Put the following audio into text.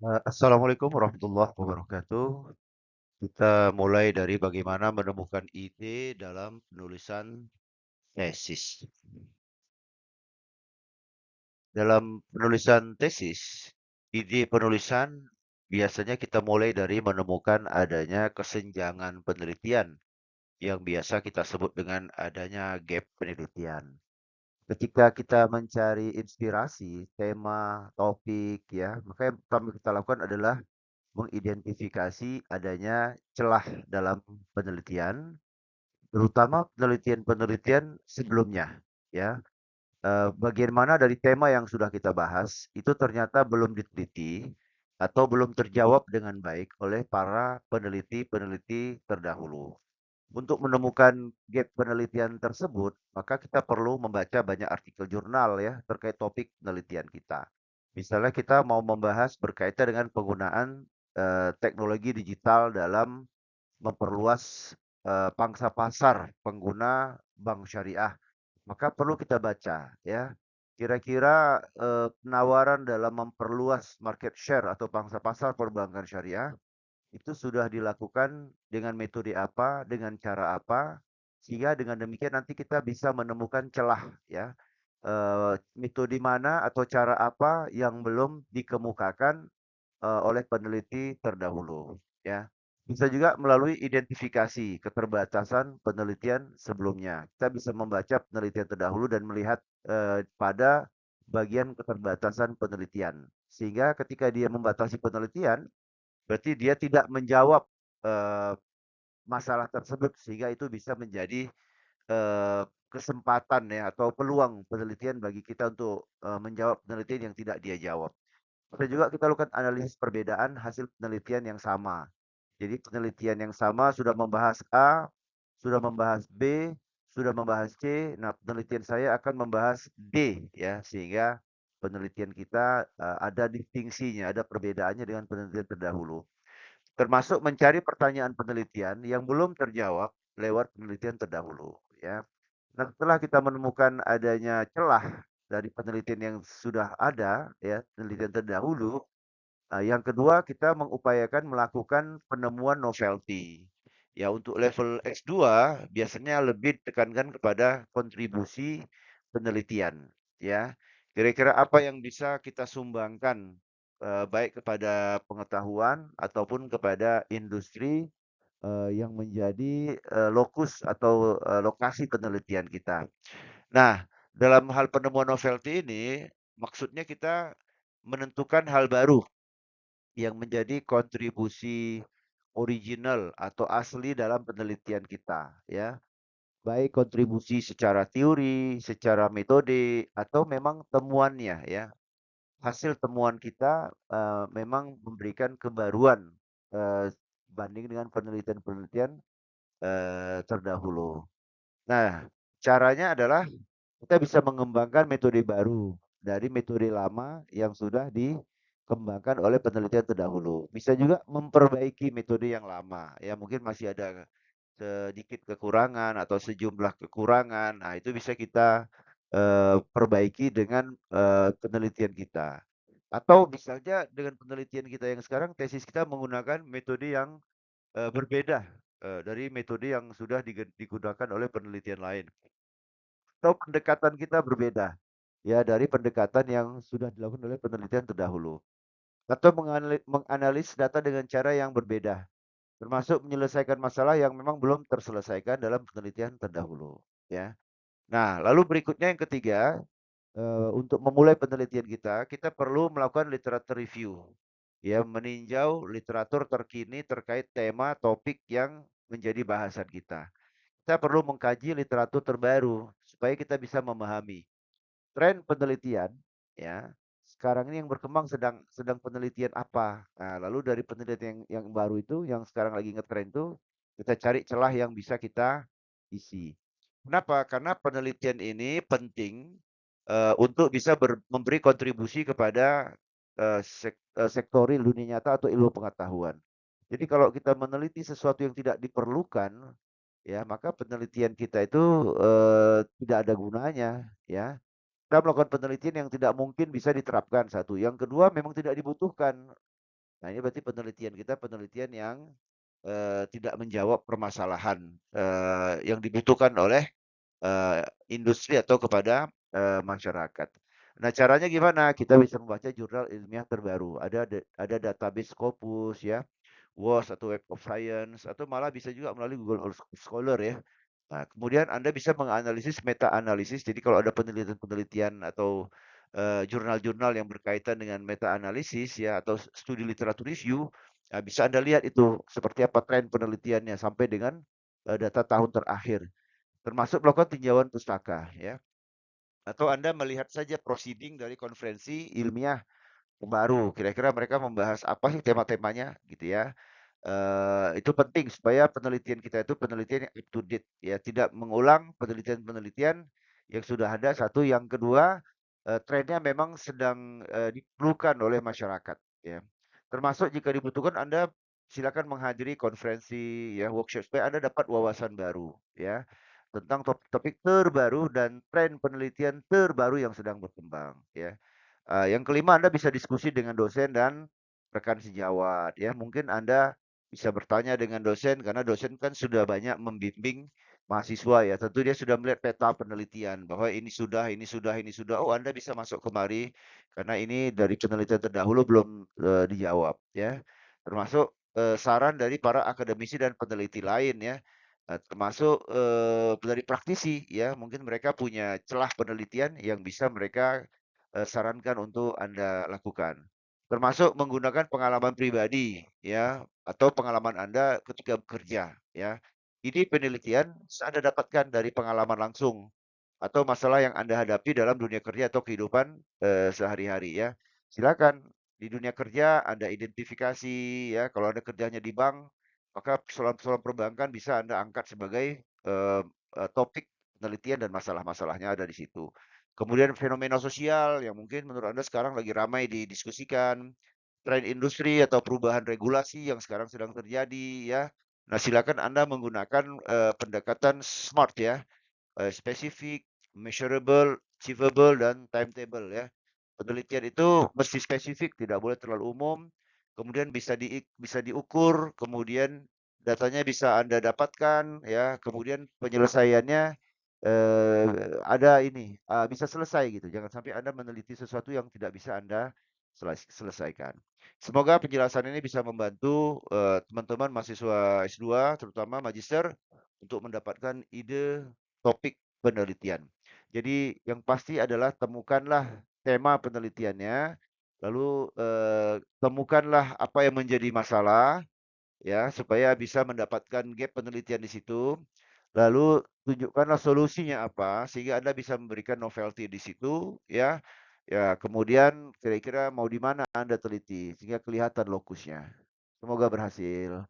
Assalamualaikum warahmatullahi wabarakatuh. Kita mulai dari bagaimana menemukan ide dalam penulisan tesis. Dalam penulisan tesis, ide penulisan biasanya kita mulai dari menemukan adanya kesenjangan penelitian yang biasa kita sebut dengan adanya gap penelitian. Ketika kita mencari inspirasi, tema, topik, ya, maka yang pertama kita lakukan adalah mengidentifikasi adanya celah dalam penelitian, terutama penelitian-penelitian sebelumnya, ya. Bagian mana dari tema yang sudah kita bahas itu ternyata belum diteliti atau belum terjawab dengan baik oleh para peneliti-peneliti terdahulu. Untuk menemukan gap penelitian tersebut, maka kita perlu membaca banyak artikel jurnal ya terkait topik penelitian kita. Misalnya kita mau membahas berkaitan dengan penggunaan teknologi digital dalam memperluas pangsa pasar pengguna bank syariah, maka perlu kita baca ya. Kira-kira penawaran dalam memperluas market share atau pangsa pasar perbankan syariah itu sudah dilakukan dengan metode apa, dengan cara apa, sehingga dengan demikian nanti kita bisa menemukan celah ya, metode mana atau cara apa yang belum dikemukakan oleh peneliti terdahulu ya. Bisa juga melalui identifikasi keterbatasan penelitian sebelumnya. Kita bisa membaca penelitian terdahulu dan melihat pada bagian keterbatasan penelitian. Sehingga ketika dia membatasi penelitian, berarti dia tidak menjawab eh, masalah tersebut sehingga itu bisa menjadi kesempatan ya atau peluang penelitian bagi kita untuk menjawab penelitian yang tidak dia jawab. Bisa juga kita lakukan analisis perbedaan hasil penelitian yang sama. Jadi penelitian yang sama sudah membahas A, sudah membahas B, sudah membahas C. Nah, penelitian saya akan membahas D ya, sehingga penelitian kita ada distingsinya, ada perbedaannya dengan penelitian terdahulu. Termasuk mencari pertanyaan penelitian yang belum terjawab lewat penelitian terdahulu ya. Nah, setelah kita menemukan adanya celah dari penelitian yang sudah ada ya, penelitian terdahulu, yang kedua kita mengupayakan melakukan penemuan novelty. Ya, untuk level S2 biasanya lebih ditekankan kepada kontribusi penelitian ya. Kira-kira apa yang bisa kita sumbangkan baik kepada pengetahuan ataupun kepada industri yang menjadi lokus atau lokasi penelitian kita. Nah, dalam hal penemuan novelty ini maksudnya kita menentukan hal baru yang menjadi kontribusi original atau asli dalam penelitian kita ya. Baik kontribusi secara teori, secara metode atau memang temuannya ya. Hasil temuan kita memang memberikan kebaruan banding dengan penelitian-penelitian terdahulu. Nah, caranya adalah kita bisa mengembangkan metode baru dari metode lama yang sudah dikembangkan oleh penelitian terdahulu. Bisa juga memperbaiki metode yang lama. Ya, mungkin masih ada sedikit kekurangan atau sejumlah kekurangan. Nah, itu bisa kita perbaiki dengan penelitian kita. Atau misalnya dengan penelitian kita yang sekarang, tesis kita menggunakan metode yang berbeda dari metode yang sudah digunakan oleh penelitian lain. Atau pendekatan kita berbeda ya dari pendekatan yang sudah dilakukan oleh penelitian terdahulu. Atau menganalis data dengan cara yang berbeda, termasuk menyelesaikan masalah yang memang belum terselesaikan dalam penelitian terdahulu ya. Nah, lalu berikutnya yang ketiga, untuk memulai penelitian kita perlu melakukan literatur review. Ya, meninjau literatur terkini terkait tema topik yang menjadi bahasan kita. Kita perlu mengkaji literatur terbaru supaya kita bisa memahami tren penelitian ya. Sekarang ini yang berkembang sedang sedang penelitian apa. Nah, lalu dari penelitian yang baru itu yang sekarang lagi ngetren itu kita cari celah yang bisa kita isi. Kenapa? Karena penelitian ini penting untuk bisa memberi kontribusi kepada sektor dunia nyata atau ilmu pengetahuan. Jadi kalau kita meneliti sesuatu yang tidak diperlukan, ya maka penelitian kita itu tidak ada gunanya, ya. Kita melakukan penelitian yang tidak mungkin bisa diterapkan satu. Yang kedua memang tidak dibutuhkan. Nah, ini berarti penelitian kita penelitian yang tidak menjawab permasalahan yang dibutuhkan oleh industri atau kepada masyarakat. Nah, caranya gimana? Kita bisa membaca jurnal ilmiah terbaru. Ada database Scopus ya, WOS atau Web of Science atau malah bisa juga melalui Google Scholar ya. Nah, kemudian Anda bisa menganalisis meta analisis. Jadi kalau ada penelitian-penelitian atau jurnal-jurnal yang berkaitan dengan meta analisis ya atau studi literatur review, bisa Anda lihat itu seperti apa tren penelitiannya sampai dengan data tahun terakhir. Termasuk melakukan tinjauan pustaka ya. Atau Anda melihat saja proceeding dari konferensi ilmiah baru, kira-kira mereka membahas apa sih tema-temanya gitu ya. Itu penting supaya penelitian kita itu penelitian yang up to date ya, tidak mengulang penelitian-penelitian yang sudah ada. Satu, yang kedua, trennya memang sedang diperlukan oleh masyarakat ya. Termasuk jika dibutuhkan Anda silakan menghadiri konferensi ya, workshop supaya Anda dapat wawasan baru ya tentang topik-topik terbaru dan tren penelitian terbaru yang sedang berkembang ya. Yang kelima, Anda bisa diskusi dengan dosen dan rekan sejawat ya. Mungkin Anda bisa bertanya dengan dosen karena dosen kan sudah banyak membimbing mahasiswa ya. Tentu dia sudah melihat peta penelitian bahwa ini sudah, ini sudah, ini sudah. Oh, Anda bisa masuk kemari karena ini dari penelitian terdahulu belum dijawab ya. Termasuk saran dari para akademisi dan peneliti lain ya. Termasuk dari praktisi ya. Mungkin mereka punya celah penelitian yang bisa mereka sarankan untuk Anda lakukan. Termasuk menggunakan pengalaman pribadi ya atau pengalaman Anda ketika bekerja ya. Ini penelitian Anda dapatkan dari pengalaman langsung atau masalah yang Anda hadapi dalam dunia kerja atau kehidupan sehari-hari ya. Silakan di dunia kerja Anda identifikasi ya, kalau Anda kerjanya di bank, maka persoalan-persoalan perbankan bisa Anda angkat sebagai topik penelitian dan masalah-masalahnya ada di situ. Kemudian fenomena sosial yang mungkin menurut Anda sekarang lagi ramai didiskusikan, tren industri atau perubahan regulasi yang sekarang sedang terjadi ya. Nah, silakan Anda menggunakan pendekatan SMART ya, spesifik, measurable, achievable, dan timetable ya. Penelitian itu mesti spesifik, tidak boleh terlalu umum. Kemudian bisa diukur, kemudian datanya bisa Anda dapatkan ya, kemudian penyelesaiannya ada ini bisa selesai gitu. Jangan sampai Anda meneliti sesuatu yang tidak bisa Anda selesaikan. Semoga penjelasan ini bisa membantu teman-teman mahasiswa S2 terutama magister untuk mendapatkan ide topik penelitian. Jadi yang pasti adalah temukanlah tema penelitiannya, lalu temukanlah apa yang menjadi masalah ya supaya bisa mendapatkan gap penelitian di situ. Lalu tunjukkanlah solusinya apa sehingga Anda bisa memberikan novelty di situ ya. Ya, kemudian kira-kira mau di mana Anda teliti sehingga kelihatan lokusnya. Semoga berhasil.